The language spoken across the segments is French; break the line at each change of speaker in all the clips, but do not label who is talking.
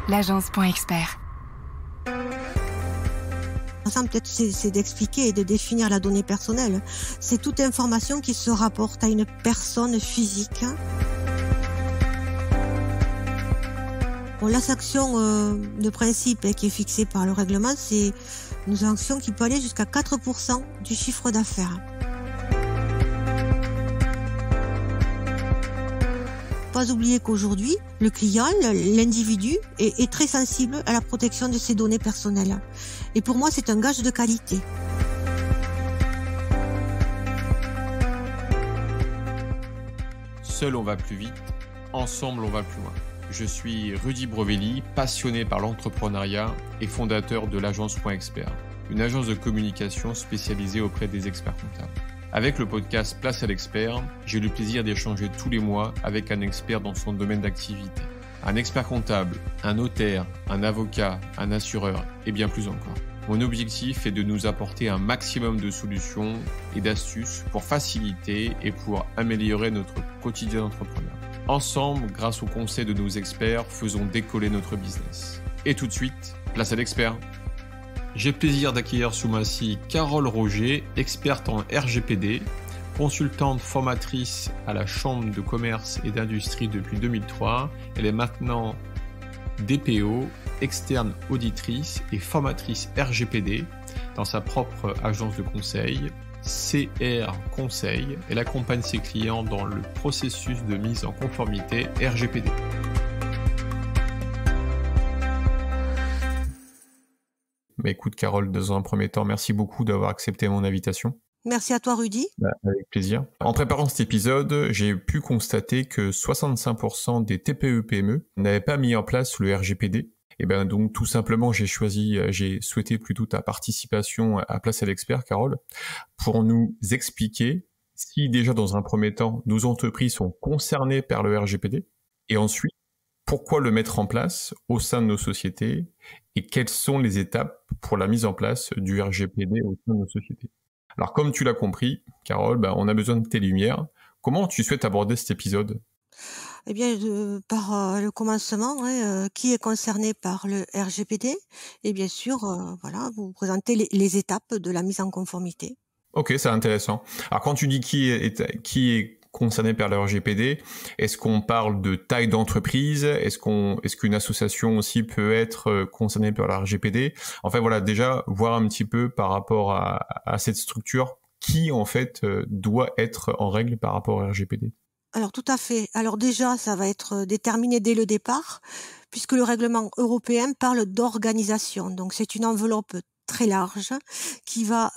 l'agence.expert.
Ça, peut-être, c'est d'expliquer et de définir la donnée personnelle. C'est toute information qui se rapporte à une personne physique. Bon, la sanction de principe qui est fixée par le règlement, c'est une sanction qui peut aller jusqu'à 4% du chiffre d'affaires. Pas oublier qu'aujourd'hui, le client, l'individu, est très sensible à la protection de ses données personnelles. Et pour moi, c'est un gage de qualité.
Seul on va plus vite, ensemble on va plus loin. Je suis Rudy Brovelli, passionné par l'entrepreneuriat et fondateur de l'agence.expert, une agence de communication spécialisée auprès des experts comptables. Avec le podcast Place à l'expert, j'ai le plaisir d'échanger tous les mois avec un expert dans son domaine d'activité. Un expert comptable, un notaire, un avocat, un assureur et bien plus encore. Mon objectif est de nous apporter un maximum de solutions et d'astuces pour faciliter et pour améliorer notre quotidien d'entrepreneur. Ensemble, grâce aux conseils de nos experts, faisons décoller notre business. Et tout de suite, place à l'expert. J'ai le plaisir d'accueillir sous ma scie Carole Roger, experte en RGPD, consultante formatrice à la Chambre de commerce et d'industrie depuis 2003. Elle est maintenant DPO, externe auditrice et formatrice RGPD dans sa propre agence de conseil, CR Conseil. Elle accompagne ses clients dans le processus de mise en conformité RGPD. Bah écoute Carole, dans un premier temps, merci beaucoup d'avoir accepté mon invitation.
Merci à toi Rudy.
Avec plaisir. En préparant cet épisode, j'ai pu constater que 65% des TPE-PME n'avaient pas mis en place le RGPD. Et ben donc tout simplement, j'ai souhaité plutôt ta participation à Place à l'expert, Carole, pour nous expliquer si déjà dans un premier temps, nos entreprises sont concernées par le RGPD, et ensuite, pourquoi le mettre en place au sein de nos sociétés et quelles sont les étapes pour la mise en place du RGPD au sein de nos sociétés. Alors comme tu l'as compris, Carole, on a besoin de tes lumières. Comment tu souhaites aborder cet épisode ?
Eh bien, par le commencement, qui est concerné par le RGPD ? Et bien sûr, vous présentez les étapes de la mise en conformité.
Ok, c'est intéressant. Alors quand tu dis qui est concerné par le RGPD, est-ce qu'on parle de taille d'entreprise ? Est-ce qu'une association aussi peut être concernée par le RGPD ? En fait, voilà, déjà, voir un petit peu par rapport à cette structure qui, en fait, doit être en règle par rapport au RGPD.
Alors, tout à fait. Alors déjà, ça va être déterminé dès le départ, puisque le règlement européen parle d'organisation. Donc, c'est une enveloppe très large qui va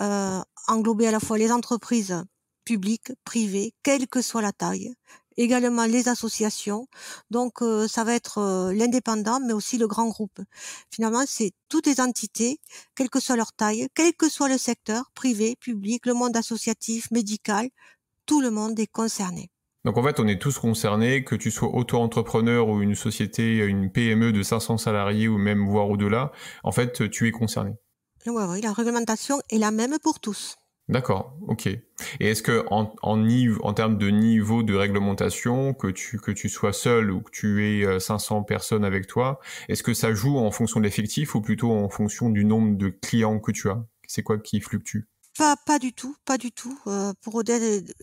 englober à la fois les entreprises publiques, privées, quelle que soit la taille, également les associations. Donc, ça va être l'indépendant, mais aussi le grand groupe. Finalement, c'est toutes les entités, quelle que soit leur taille, quel que soit le secteur, privé, public, le monde associatif, médical, tout le monde est concerné.
Donc en fait, on est tous concernés, que tu sois auto-entrepreneur ou une société, une PME de 500 salariés ou même voire au-delà, en fait, tu es concerné.
Oui, la réglementation est la même pour tous.
D'accord, ok. Et est-ce que en termes de niveau de réglementation, que tu sois seul ou que tu aies 500 personnes avec toi, est-ce que ça joue en fonction de l'effectif ou plutôt en fonction du nombre de clients que tu as ? C'est quoi qui fluctue ?
Pas du tout. Pour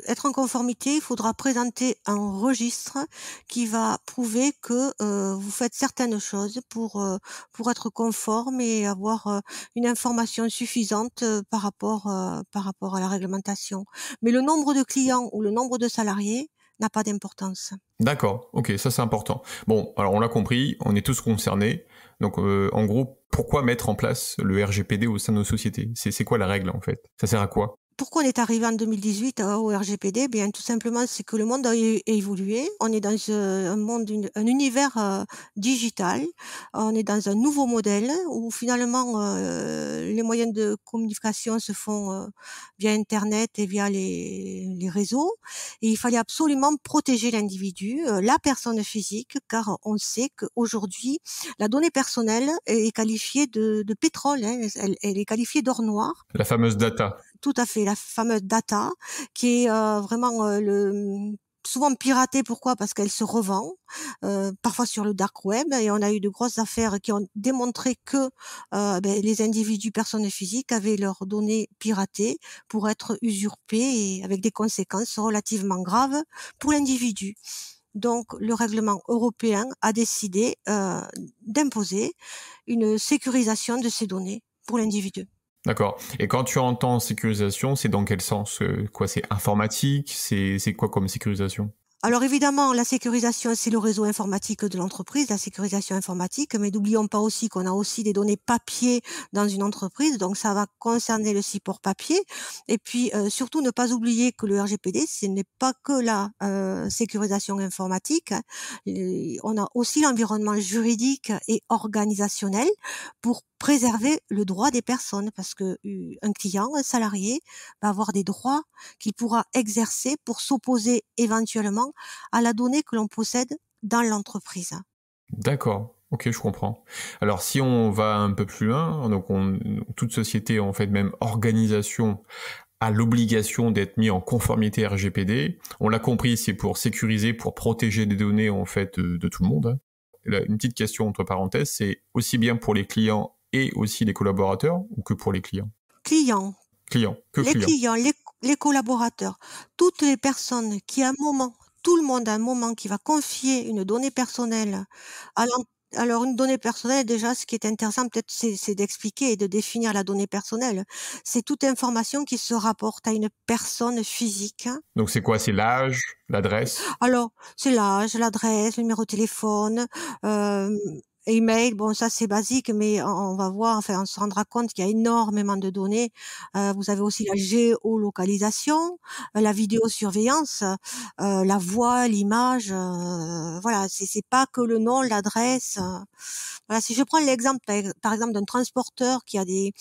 être en conformité, il faudra présenter un registre qui va prouver que vous faites certaines choses pour être conforme et avoir une information suffisante par rapport à la réglementation. Mais le nombre de clients ou le nombre de salariés n'a pas d'importance.
D'accord, ok, ça c'est important. Bon, alors on l'a compris, on est tous concernés. Donc en gros, pourquoi mettre en place le RGPD au sein de nos sociétés ? C'est quoi la règle en fait ? Ça sert à quoi ?
Pourquoi on est arrivé en 2018 au RGPD ? Bien, tout simplement, c'est que le monde a évolué. On est dans un univers digital. On est dans un nouveau modèle où finalement les moyens de communication se font via Internet et via les réseaux. Et il fallait absolument protéger l'individu, la personne physique, car on sait qu'aujourd'hui, la donnée personnelle est qualifiée de pétrole. Elle est qualifiée d'or noir.
La fameuse data.
Tout à fait, la fameuse data, qui est vraiment souvent piratée. Pourquoi? Parce qu'elle se revend, parfois sur le dark web, et on a eu de grosses affaires qui ont démontré que les individus, personnes physiques, avaient leurs données piratées pour être usurpées et avec des conséquences relativement graves pour l'individu. Donc le règlement européen a décidé d'imposer une sécurisation de ces données pour l'individu.
D'accord. Et quand tu entends sécurisation, c'est dans quel sens? Quoi, c'est informatique? C'est quoi comme sécurisation?
Alors évidemment, la sécurisation, c'est le réseau informatique de l'entreprise, la sécurisation informatique, mais n'oublions pas aussi qu'on a aussi des données papier dans une entreprise, donc ça va concerner le support papier. Et puis surtout, ne pas oublier que le RGPD, ce n'est pas que la sécurisation informatique, hein. On a aussi l'environnement juridique et organisationnel pour préserver le droit des personnes, parce que un client, un salarié, va avoir des droits qu'il pourra exercer pour s'opposer éventuellement à la donnée que l'on possède dans l'entreprise.
D'accord. Ok, je comprends. Alors, si on va un peu plus loin, donc toute société, en fait, même organisation, a l'obligation d'être mis en conformité RGPD. On l'a compris, c'est pour sécuriser, pour protéger des données, en fait, de tout le monde, hein. Là, une petite question entre parenthèses, c'est aussi bien pour les clients et aussi les collaborateurs, ou que pour les clients?
Clients,
Clients, que
les
clients.
clients, les collaborateurs, toutes les personnes qui à un moment, tout le monde à un moment qui va confier une donnée personnelle à l'en alors une donnée personnelle, déjà, ce qui est intéressant peut-être, c'est d'expliquer et de définir la donnée personnelle. C'est toute information qui se rapporte à une personne physique.
Donc, c'est quoi? C'est l'âge, l'adresse?
Alors, c'est l'âge, l'adresse, le numéro de téléphone, hem, email, bon ça c'est basique, mais on va voir, enfin on se rendra compte qu'il y a énormément de données. Vous avez aussi la géolocalisation, la vidéosurveillance, la voix, l'image, voilà, c'est pas que le nom, l'adresse, voilà, si je prends l'exemple par exemple d'un transporteur qui a des,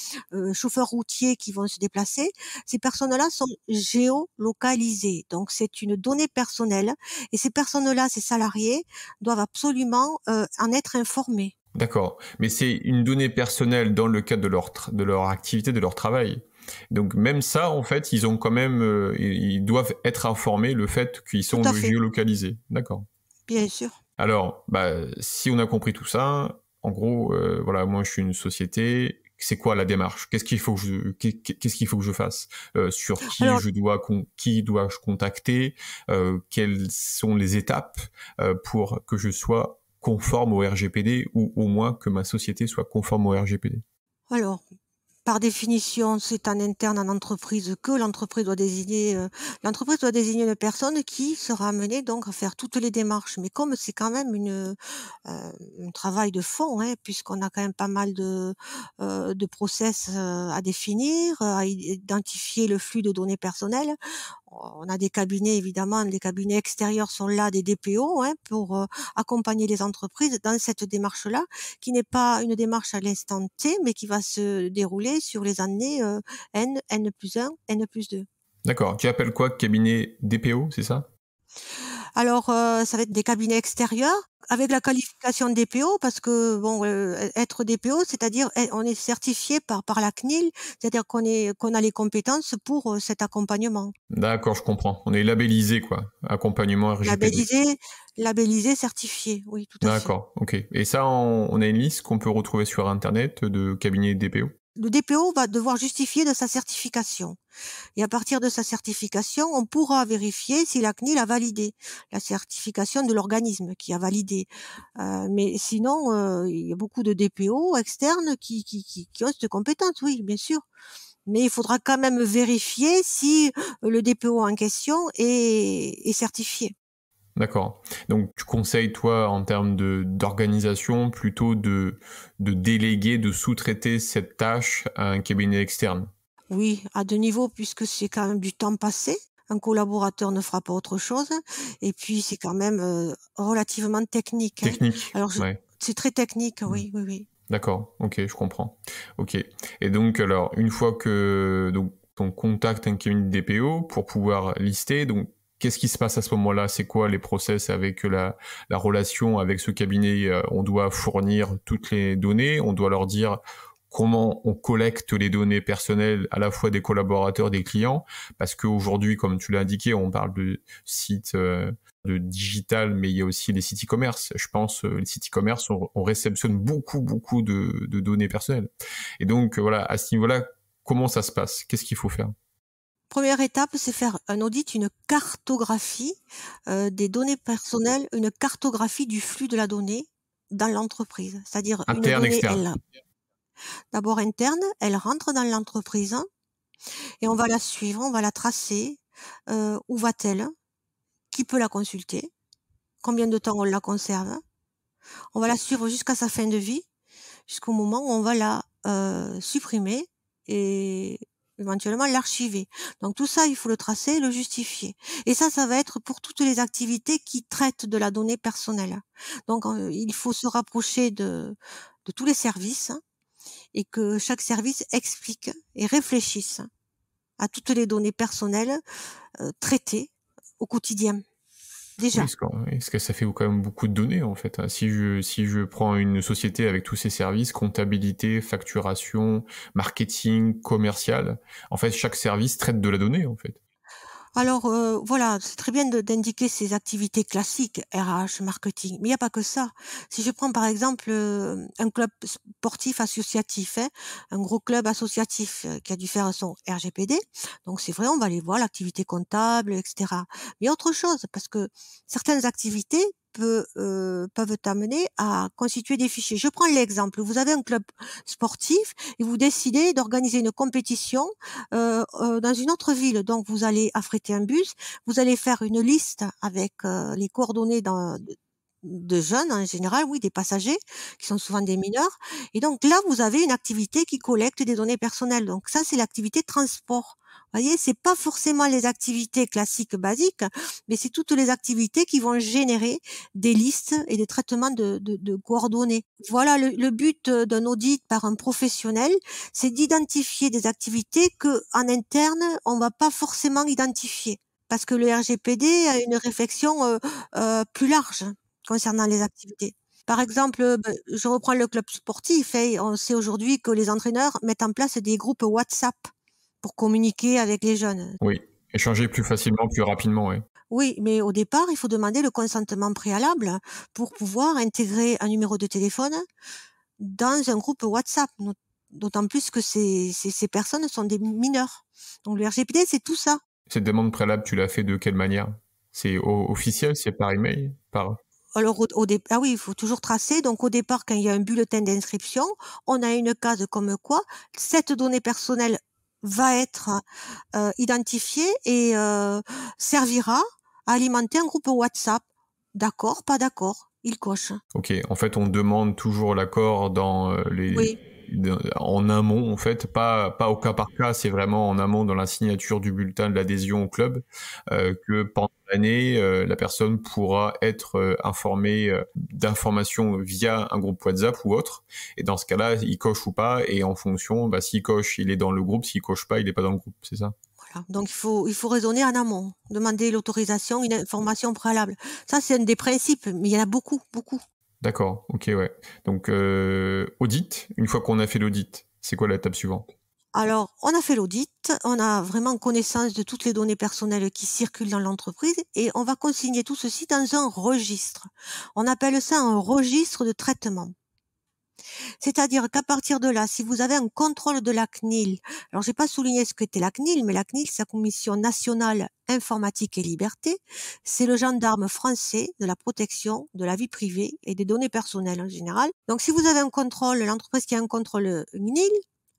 chauffeurs routiers qui vont se déplacer, ces personnes-là sont géolocalisées. Donc c'est une donnée personnelle et ces personnes-là, ces salariés, doivent absolument, en être informés.
D'accord. Mais c'est une donnée personnelle dans le cadre de leur activité, de leur travail. Donc même ça, en fait, ils ont quand même, ils doivent être informés le fait qu'ils
Tout
sont
à fait,
géolocalisés. D'accord.
bien sûr.
Alors, bah, si on a compris tout ça, en gros, voilà, moi je suis une société. C'est quoi la démarche? Qu'est-ce qu'il faut que qu'est-ce qu'il faut que je fasse? Sur qui
Alors
je dois qui dois-je contacter? Quelles sont les étapes pour que je sois conforme au RGPD ou au moins que ma société soit conforme au RGPD?
alors Par définition, c'est en interne en entreprise que l'entreprise doit désigner une personne qui sera amenée donc à faire toutes les démarches. Mais comme c'est quand même un travail de fond, hein, puisqu'on a quand même pas mal de process, à définir, à identifier le flux de données personnelles. On a des cabinets évidemment, les cabinets extérieurs sont là, des DPO, hein, pour, accompagner les entreprises dans cette démarche-là, qui n'est pas une démarche à l'instant T, mais qui va se dérouler sur les années, N, N+1, N+2.
D'accord. Tu appelles quoi cabinet DPO, c'est ça?
Alors, ça va être des cabinets extérieurs avec la qualification de DPO parce que bon, être DPO, c'est-à-dire on est certifié par la CNIL, c'est-à-dire qu'on a les compétences pour, cet accompagnement.
D'accord, je comprends. On est labellisé, quoi. Accompagnement RGPD.
Labellisé labellisé, certifié, oui, tout à fait.
D'accord, ok. Et ça, on a une liste qu'on peut retrouver sur Internet de cabinets DPO?
Le DPO va devoir justifier de sa certification et à partir de sa certification, on pourra vérifier si la CNIL a validé la certification de l'organisme qui a validé. Mais sinon, il y a beaucoup de DPO externes qui ont cette compétence, oui, bien sûr. Mais il faudra quand même vérifier si le DPO en question est certifié.
D'accord. Donc, tu conseilles, toi, en termes d'organisation, plutôt de déléguer, de sous-traiter cette tâche à un cabinet externe?
Oui, à 2 niveaux puisque c'est quand même du temps passé. Un collaborateur ne fera pas autre chose et puis c'est quand même, relativement technique, hein.
Technique,
Alors je
ouais.
C'est très technique,
Mm.
oui, oui, oui.
D'accord, ok, je comprends. Ok. Et donc, alors, une fois que donc, on contacte un cabinet de DPO pour pouvoir lister, donc, qu'est-ce qui se passe à ce moment-là? C'est quoi les process avec la relation avec ce cabinet? On doit fournir toutes les données, on doit leur dire comment on collecte les données personnelles à la fois des collaborateurs, des clients, parce qu'aujourd'hui, comme tu l'as indiqué, on parle de sites de digital, mais il y a aussi les sites e-commerce. Je pense les sites e-commerce, on réceptionne beaucoup de données personnelles. Et donc voilà, à ce niveau-là, comment ça se passe? Qu'est-ce qu'il faut faire?
Première étape, c'est faire un audit, une cartographie des données personnelles, une cartographie du flux de la donnée dans l'entreprise. C'est-à-dire une
Interne,
donnée,
externe.
elle d'abord interne, elle rentre dans l'entreprise et on va la suivre, on va la tracer. Où va-t-elle? Qui peut la consulter? Combien de temps on la conserve? On va la suivre jusqu'à sa fin de vie, jusqu'au moment où on va la supprimer et éventuellement l'archiver. Donc tout ça, il faut le tracer et le justifier. Et ça va être pour toutes les activités qui traitent de la donnée personnelle. Donc il faut se rapprocher de tous les services, hein, et que chaque service explique et réfléchisse à toutes les données personnelles traitées au quotidien.
Oui,
Déjà.
parce que ça fait quand même beaucoup de données en fait, hein. Si je prends une société avec tous ses services, comptabilité, facturation, marketing, commercial, en fait, chaque service traite de la donnée en fait.
Alors, voilà, c'est très bien d'indiquer ces activités classiques, RH, marketing, mais il y a pas que ça. Si je prends par exemple, un club sportif associatif, hein, un gros club associatif, qui a dû faire son RGPD, donc c'est vrai, on va aller voir l'activité comptable et cetera. Mais autre chose, parce que certaines activités peuvent t'amener à constituer des fichiers. Je prends l'exemple, vous avez un club sportif et vous décidez d'organiser une compétition dans une autre ville. Donc vous allez affréter un bus, vous allez faire une liste avec les coordonnées de jeunes en général, oui, des passagers qui sont souvent des mineurs. Et donc là, vous avez une activité qui collecte des données personnelles. Donc ça, c'est l'activité transport. Vous voyez, c'est pas forcément les activités classiques basiques, mais c'est toutes les activités qui vont générer des listes et des traitements de coordonnées. Voilà, le but d'un audit par un professionnel, c'est d'identifier des activités que en interne, on va pas forcément identifier. Parce que le RGPD a une réflexion plus large concernant les activités. Par exemple, je reprends le club sportif, et on sait aujourd'hui que les entraîneurs mettent en place des groupes WhatsApp pour communiquer avec les jeunes.
Oui, échanger plus facilement, plus rapidement, oui.
Oui, mais au départ, il faut demander le consentement préalable pour pouvoir intégrer un numéro de téléphone dans un groupe WhatsApp, d'autant plus que ces personnes sont des mineurs. Donc le RGPD, c'est tout ça.
Cette demande préalable, tu l'as fait de quelle manière? C'est officiel, c'est par email, par...
Alors ah oui, il faut toujours tracer. Donc au départ, quand il y a un bulletin d'inscription, on a une case comme quoi cette donnée personnelle va être identifiée et servira à alimenter un groupe WhatsApp. D'accord, pas d'accord, il coche.
Ok, en fait, on demande toujours l'accord dans
Oui.
en amont, en fait, pas au cas par cas, c'est vraiment en amont dans la signature du bulletin de l'adhésion au club, que pendant l'année, la personne pourra être informée d'informations via un groupe WhatsApp ou autre. Et dans ce cas-là, il coche ou pas, et en fonction, bah, s'il coche, il est dans le groupe, s'il coche pas, il est pas dans le groupe, c'est ça?
Voilà. Donc il faut raisonner en amont, demander l'autorisation, une information préalable. Ça, c'est un des principes, mais il y en a beaucoup, beaucoup.
D'accord, ok, ouais. Donc, audit, une fois qu'on a fait l'audit, c'est quoi l'étape suivante?
Alors, on a fait l'audit, on a vraiment connaissance de toutes les données personnelles qui circulent dans l'entreprise et on va consigner tout ceci dans un registre. On appelle ça un registre de traitement. C'est-à-dire qu'à partir de là, si vous avez un contrôle de la CNIL, alors j'ai pas souligné ce qu'était la CNIL, mais la CNIL, c'est la Commission nationale informatique et liberté, c'est le gendarme français de la protection de la vie privée et des données personnelles en général. Donc si vous avez un contrôle, l'entreprise qui a un contrôle CNIL,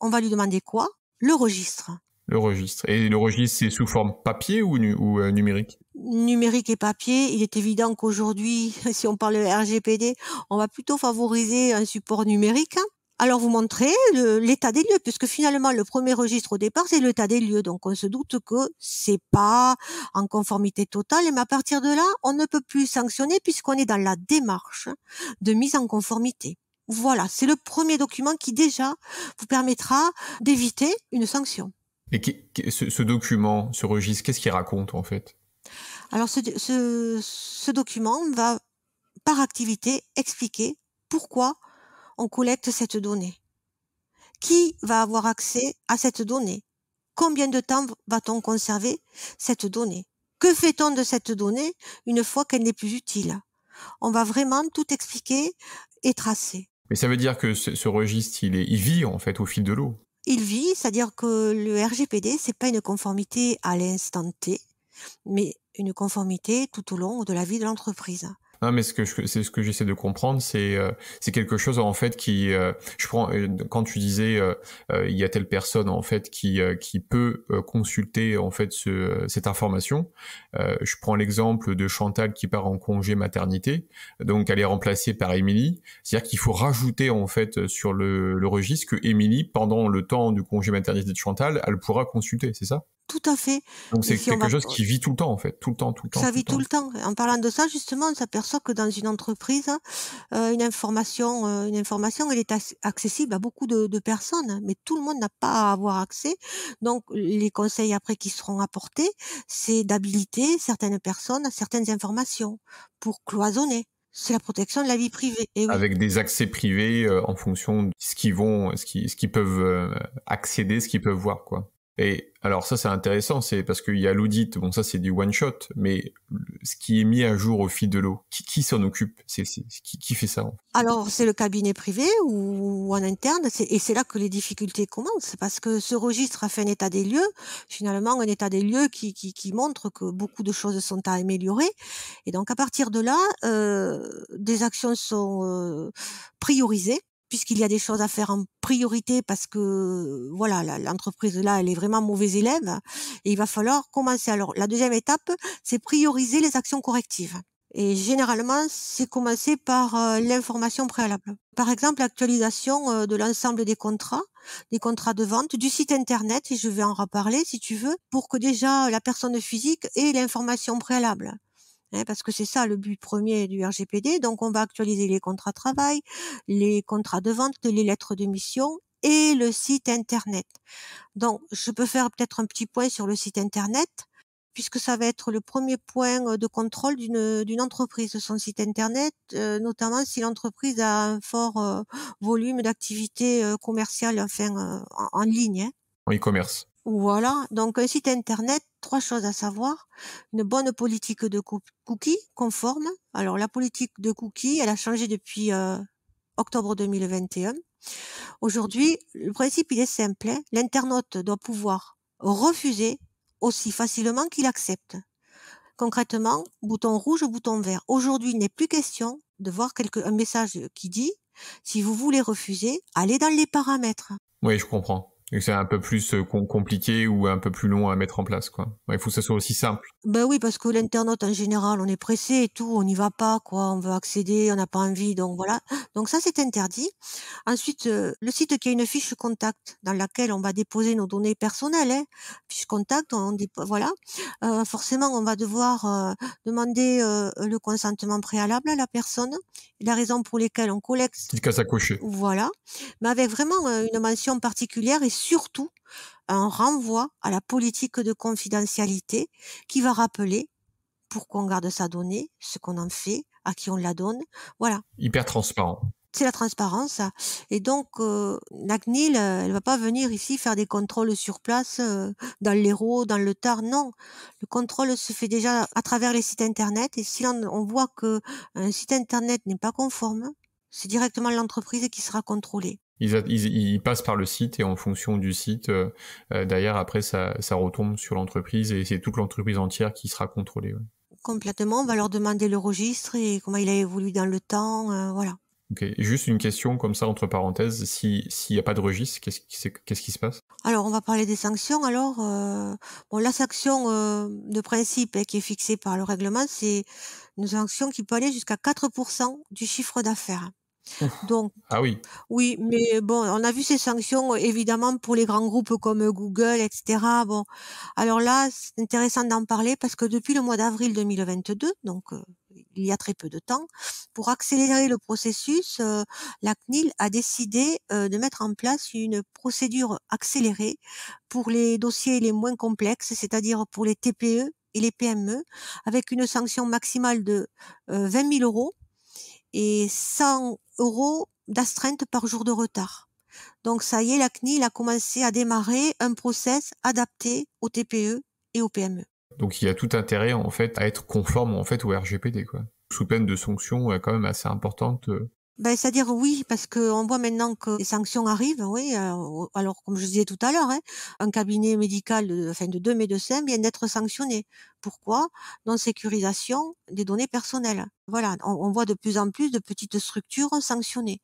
on va lui demander quoi? Le registre.
Le registre. Et le registre, c'est sous forme papier ou numérique?
Numérique et papier, il est évident qu'aujourd'hui, si on parle de RGPD, on va plutôt favoriser un support numérique. Alors vous montrez l'état des lieux, puisque finalement le premier registre au départ, c'est l'état des lieux. Donc on se doute que c'est pas en conformité totale, mais à partir de là, on ne peut plus sanctionner puisqu'on est dans la démarche de mise en conformité. Voilà, c'est le premier document qui déjà vous permettra d'éviter une sanction.
Et ce document, ce registre, qu'est-ce qu'il raconte en fait?
Alors ce document va, par activité, expliquer pourquoi on collecte cette donnée. Qui va avoir accès à cette donnée? Combien de temps va-t-on conserver cette donnée? Que fait-on de cette donnée une fois qu'elle n'est plus utile? On va vraiment tout expliquer et tracer.
Mais ça veut dire que ce registre, il vit en fait au fil de l'eau.
Il vit, c'est-à-dire que le RGPD, c'est pas une conformité à l'instant T, mais une conformité tout au long de la vie de l'entreprise.
Non, mais c'est ce que j'essaie de comprendre, c'est quelque chose en fait qui, je prends quand tu disais il y a telle personne en fait qui peut consulter en fait cette information. Je prends l'exemple de Chantal qui part en congé maternité, donc elle est remplacée par Émilie. C'est-à-dire qu'il faut rajouter en fait sur le registre que Émilie, pendant le temps du congé maternité de Chantal, elle pourra consulter, c'est ça?
Tout à fait.
Donc
Et
c'est
si on
quelque
va
chose qui vit tout le temps en fait, tout le temps, tout le temps,
Ça
tout le
vit tout
temps.
le temps. En parlant de ça, justement, on s'aperçoit que dans une entreprise, une information, elle est accessible à beaucoup de personnes, mais tout le monde n'a pas à avoir accès. Donc, les conseils après qui seront apportés, c'est d'habiliter certaines personnes à certaines informations pour cloisonner. C'est la protection de la vie privée. Et oui.
Avec des accès privés en fonction de ce qu'ils peuvent accéder, ce qu'ils peuvent voir, quoi. Et alors ça c'est intéressant, c'est parce qu'il y a l'audit, bon ça c'est du one shot, mais ce qui est mis à jour au fil de l'eau, qui s'en occupe? Qui fait ça?
Alors, c'est le cabinet privé ou en interne, et c'est là que les difficultés commencent, parce que ce registre a fait un état des lieux, finalement un état des lieux qui montre que beaucoup de choses sont à améliorer. Et donc à partir de là, des actions sont priorisées, puisqu'il y a des choses à faire en priorité parce que voilà, l'entreprise là, elle est vraiment mauvais élève, et il va falloir commencer. Alors la deuxième étape, c'est prioriser les actions correctives. Et généralement, c'est commencer par l'information préalable. Par exemple, l'actualisation de l'ensemble des contrats de vente, du site internet, et je vais en reparler si tu veux, pour que déjà la personne physique ait l'information préalable. Hein, parce que c'est ça le but premier du RGPD. Donc, on va actualiser les contrats de travail, les contrats de vente, les lettres de mission et le site internet. Donc, je peux faire peut-être un petit point sur le site internet, puisque ça va être le premier point de contrôle d'une entreprise, son site internet, notamment si l'entreprise a un fort volume d'activités commerciales, enfin en ligne. Hein.
En e-commerce.
Voilà, donc un site internet, 3 choses à savoir. Une bonne politique de cookies conforme. Alors la politique de cookies, elle a changé depuis octobre 2021. Aujourd'hui, le principe, il est simple. Hein. L'internaute doit pouvoir refuser aussi facilement qu'il accepte. Concrètement, bouton rouge, bouton vert. Aujourd'hui, il n'est plus question de voir un message qui dit « Si vous voulez refuser, allez dans les paramètres ».
Oui, je comprends. Et c'est un peu plus compliqué ou un peu plus long à mettre en place, quoi. Ouais, il faut que ça soit aussi simple.
Ben oui, parce que l'internaute, en général, on est pressé et tout, on n'y va pas, quoi. On veut accéder, on n'a pas envie, donc voilà. Donc ça, c'est interdit. Ensuite, le site qui a une fiche contact dans laquelle on va déposer nos données personnelles, hein. Fiche contact, voilà. Forcément, on va devoir demander le consentement préalable à la personne, la raison pour lesquelles on collecte.
Petite case à cocher.
Voilà, mais avec vraiment une mention particulière et surtout un renvoi à la politique de confidentialité qui va rappeler pourquoi on garde sa donnée, ce qu'on en fait, à qui on la donne. Voilà.
Hyper transparent.
C'est la transparence. Et donc, la CNIL, elle va pas venir ici faire des contrôles sur place, dans l'Hérault, dans le Tarn. Non, le contrôle se fait déjà à travers les sites internet. Et si on voit que un site internet n'est pas conforme, c'est directement l'entreprise qui sera contrôlée.
Ils passent par le site et en fonction du site, derrière, après, ça retombe sur l'entreprise et c'est toute l'entreprise entière qui sera contrôlée. Ouais.
Complètement, on va leur demander le registre et comment il a évolué dans le temps, voilà.
Ok, juste une question comme ça entre parenthèses, s'il n'y a pas de registre, qu'est-ce qui se passe?
Alors on va parler des sanctions. Alors bon, la sanction de principe qui est fixée par le règlement, c'est une sanction qui peut aller jusqu'à 4% du chiffre d'affaires. Donc
Ah oui.
oui, mais bon, on a vu ces sanctions évidemment pour les grands groupes comme Google, etc. Bon, alors là, c'est intéressant d'en parler parce que depuis le mois d'avril 2022, donc il y a très peu de temps, pour accélérer le processus, la CNIL a décidé de mettre en place une procédure accélérée pour les dossiers les moins complexes, c'est-à-dire pour les TPE et les PME, avec une sanction maximale de 20 000 € et 100 € d'astreinte par jour de retard. Donc ça y est, la CNIL a commencé à démarrer un process adapté aux TPE et aux PME.
Donc il y a tout intérêt en fait à être conforme en fait au RGPD quoi. Sous peine de sanctions quand même assez importantes.
Ben, c'est-à-dire oui, parce qu'on voit maintenant que les sanctions arrivent, oui. Alors, comme je disais tout à l'heure, hein, un cabinet médical de 2 médecins vient d'être sanctionné. Pourquoi? Non-sécurisation des données personnelles. Voilà, on voit de plus en plus de petites structures sanctionnées.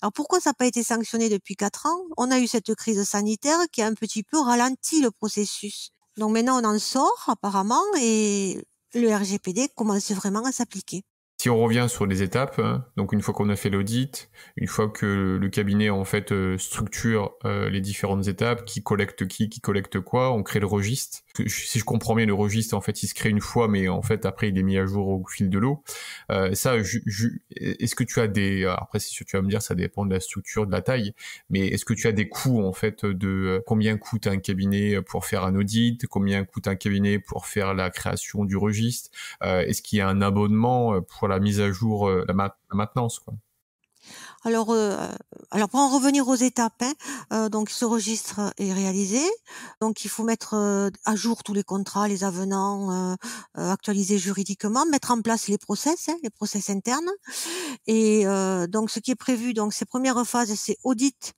Alors pourquoi ça n'a pas été sanctionné depuis 4 ans? On a eu cette crise sanitaire qui a un petit peu ralenti le processus. Donc maintenant, on en sort apparemment et le RGPD commence vraiment à s'appliquer.
Si on revient sur les étapes, hein, donc une fois qu'on a fait l'audit, une fois que le cabinet en fait structure les différentes étapes, qui collecte quoi, on crée le registre. Si je comprends bien, le registre en fait il se crée une fois, mais en fait après il est mis à jour au fil de l'eau. Est-ce que tu as des, alors après si tu vas me dire ça dépend de la structure, de la taille, mais est-ce que tu as des coûts en fait de combien coûte un cabinet pour faire un audit, combien coûte un cabinet pour faire la création du registre, est-ce qu'il y a un abonnement pour la mise à jour, la maintenance, quoi.
Alors, alors pour en revenir aux étapes, hein, donc ce registre est réalisé. Donc il faut mettre, à jour tous les contrats, les avenants, actualiser juridiquement, mettre en place les process internes et donc ce qui est prévu, donc ces premières phases, c'est audit,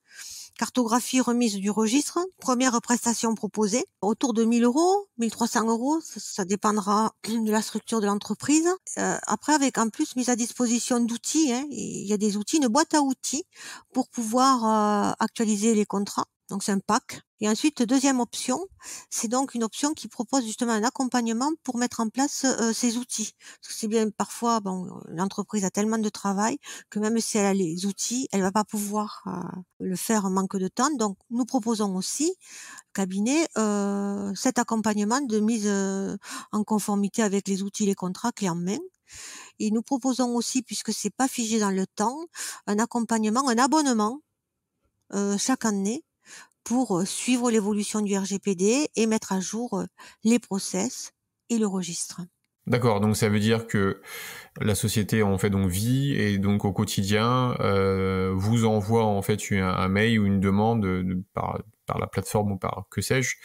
cartographie, remise du registre, première prestation proposée, autour de 1 000 €, 1 300 €, ça dépendra de la structure de l'entreprise. Après, avec en plus mise à disposition d'outils, hein, il y a des outils, une boîte à outils pour pouvoir actualiser les contrats. Donc c'est un pack. Et ensuite, deuxième option, c'est donc une option qui propose justement un accompagnement pour mettre en place ces outils. Parce que c'est bien parfois, bon, l'entreprise a tellement de travail que même si elle a les outils, elle va pas pouvoir le faire en manque de temps. Donc nous proposons aussi, cabinet, cet accompagnement de mise en conformité avec les outils, les contrats clés en main. Et nous proposons aussi, puisque c'est pas figé dans le temps, un accompagnement, un abonnement chaque année pour suivre l'évolution du RGPD et mettre à jour les process et le registre.
D'accord, donc ça veut dire que la société en fait donc vit et donc au quotidien vous envoie en fait un mail ou une demande par la plateforme ou par que sais-je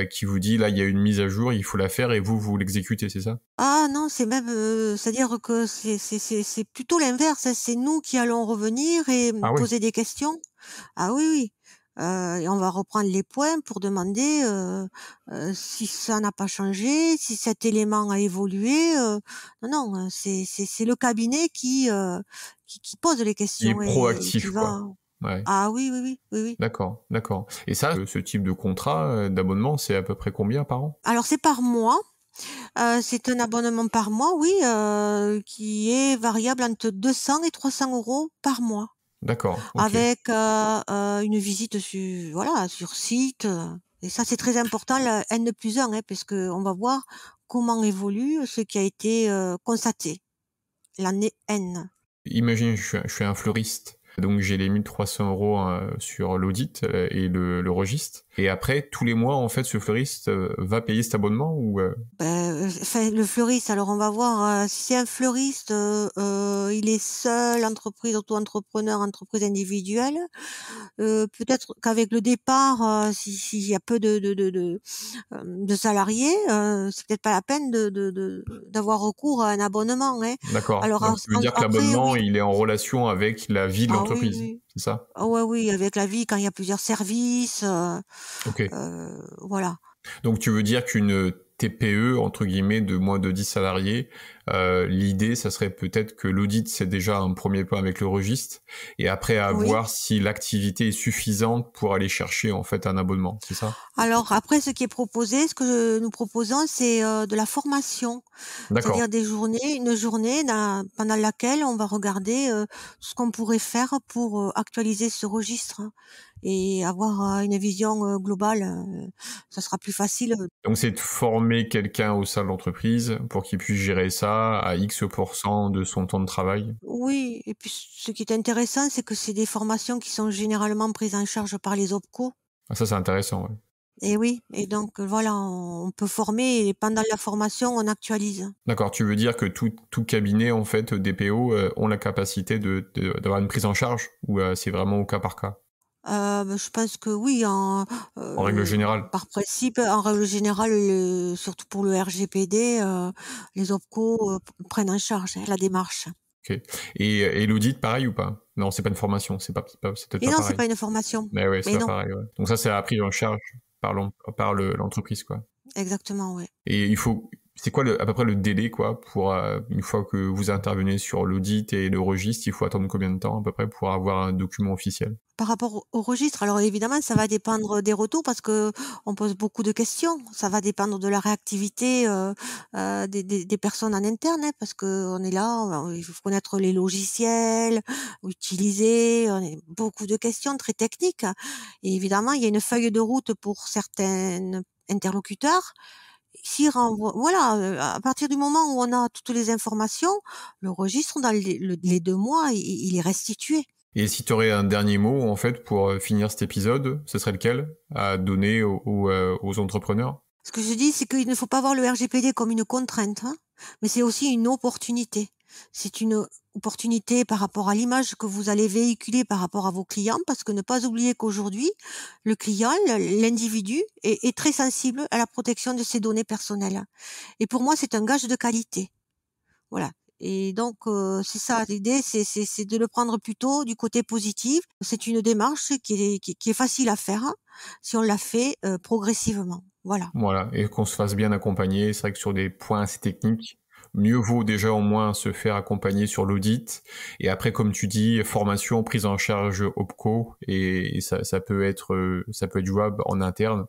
qui vous dit là il y a une mise à jour, il faut la faire et vous l'exécutez, c'est ça?
Ah non, c'est même, c'est-à-dire que c'est plutôt l'inverse, hein. C'est nous qui allons revenir et
Ah oui.
poser des questions. Ah oui, oui, et on va reprendre les points pour demander, si ça n'a pas changé, si cet élément a évolué, non, non, c'est le cabinet qui pose les
Qui est
questions et
proactif
qui
quoi.
va
Ouais.
ah oui, oui, oui, oui, oui.
D'accord, d'accord. Et ça, ce type de contrat, d'abonnement, c'est à peu près combien par an?
Alors c'est par mois, c'est un abonnement par mois, oui, qui est variable entre 200 et 300 € par mois.
D'accord, OK.
Avec, une visite voilà, sur site, et ça c'est très important, le N+1, hein, parce qu'on va voir comment évolue ce qui a été, constaté, l'année N.
Imagine, je suis un fleuriste, donc j'ai les 1 300 € sur l'audit, et le registre et après tous les mois, en fait, ce fleuriste, va payer cet abonnement ou
Enfin le fleuriste, alors on va voir, si c'est un fleuriste, il est seul, entreprise, auto-entrepreneur, entreprise individuelle, peut-être qu'avec le départ, s'il y a peu de salariés, c'est peut-être pas la peine d'avoir recours à un abonnement, hein.
D'accord,
Alors
donc tu veux dire que
après
l'abonnement,
oui.
il est en relation avec la vie de
Ah oui,
l'entreprise,
oui.
c'est ça?
Ah ouais, oui, avec la vie quand il y a plusieurs services,
OK.
voilà.
Donc tu veux dire qu'une TPE entre guillemets de moins de 10 salariés, l'idée ça serait peut-être que l'audit c'est déjà un premier pas avec le registre et après à
Oui.
voir si l'activité est suffisante pour aller chercher en fait un abonnement, c'est ça?
Alors après ce qui est proposé, ce que nous proposons, c'est, de la formation.
D'accord.
C'est-à-dire une journée pendant laquelle on va regarder, ce qu'on pourrait faire pour, actualiser ce registre, hein, et avoir, une vision, globale, ça sera plus facile.
Donc c'est de former quelqu'un au sein de l'entreprise pour qu'il puisse gérer ça à X% de son temps de travail?
Oui et puis ce qui est intéressant, c'est que c'est des formations qui sont généralement prises en charge par les OPCO.
Ah ça c'est intéressant, ouais.
Et oui et donc voilà, on peut former et pendant la formation, on actualise.
D'accord, tu veux dire que tout cabinet en fait, DPO, ont la capacité d'avoir une prise en charge ou c'est vraiment au cas par cas?
Je pense que oui,
En règle générale?
par principe, en règle générale, surtout pour le RGPD, les OPCO, prennent en charge, hein, la démarche.
OK. Et l'audit, pareil ou pas? Non, c'est pas une formation, c'est peut-être
Et
pas
non, c'est
pareil.
pas une formation.
Mais ouais, c'est
Mais
pas
non,
pareil, ouais. Donc ça, c'est pris en charge par l'entreprise, quoi.
exactement, ouais.
Et c'est quoi à peu près le délai, quoi, pour, une fois que vous intervenez sur l'audit et le registre, il faut attendre combien de temps à peu près pour avoir un document officiel?
Par rapport au registre, alors évidemment, ça va dépendre des retours parce que on pose beaucoup de questions. Ça va dépendre de la réactivité, des personnes en interne, hein, parce qu'on est là, il faut connaître les logiciels, utiliser, on est beaucoup de questions très techniques et évidemment, il y a une feuille de route pour certains interlocuteurs. S'ils renvoient voilà, à partir du moment où on a toutes les informations, le registre dans les 2 mois, il est restitué.
Et si tu aurais un dernier mot, en fait, pour, finir cet épisode, ce serait lequel à donner aux entrepreneurs?
Ce que je dis, c'est qu'il ne faut pas voir le RGPD comme une contrainte, hein, mais c'est aussi une opportunité. C'est une opportunité par rapport à l'image que vous allez véhiculer par rapport à vos clients, parce que ne pas oublier qu'aujourd'hui, le client, l'individu est très sensible à la protection de ses données personnelles. Et pour moi, c'est un gage de qualité. Voilà. Et donc, c'est ça l'idée, c'est de le prendre plutôt du côté positif. C'est une démarche qui est facile à faire, hein, si on la fait, progressivement. Voilà.
Voilà, et qu'on se fasse bien accompagner. C'est vrai que sur des points assez techniques, mieux vaut déjà au moins se faire accompagner sur l'audit. Et après, comme tu dis, formation, prise en charge OPCO, et ça peut être jouable en interne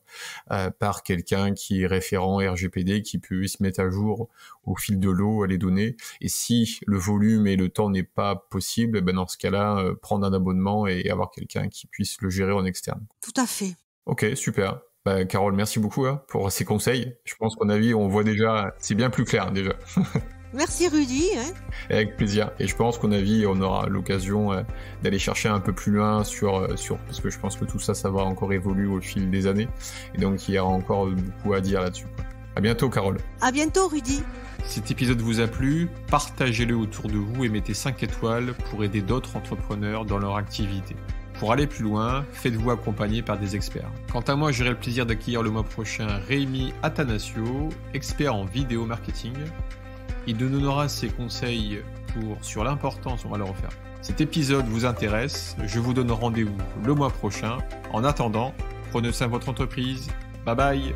par quelqu'un qui est référent RGPD, qui peut se mettre à jour au fil de l'eau les données. Et si le volume et le temps n'est pas possible, ben dans ce cas-là, prendre un abonnement et avoir quelqu'un qui puisse le gérer en externe.
Tout à fait.
Ok, super. Bah, Carole, merci beaucoup pour ces conseils. Je pense qu'en avis, on voit déjà, c'est bien plus clair déjà.
Merci Rudy, hein.
Avec plaisir. Et je pense qu'en avis, on aura l'occasion d'aller chercher un peu plus loin parce que je pense que tout ça, ça va encore évoluer au fil des années. Et donc, il y aura encore beaucoup à dire là-dessus. À bientôt, Carole.
À bientôt Rudy.
Cet épisode vous a plu, partagez-le autour de vous et mettez 5 étoiles pour aider d'autres entrepreneurs dans leur activité. Pour aller plus loin, faites-vous accompagner par des experts. Quant à moi, j'aurai le plaisir d'accueillir le mois prochain Rémi Attanasio, expert en vidéo marketing. Il nous donnera ses conseils sur l'importance, on va le refaire. Cet épisode vous intéresse, je vous donne rendez-vous le mois prochain. En attendant, prenez soin de votre entreprise. Bye bye.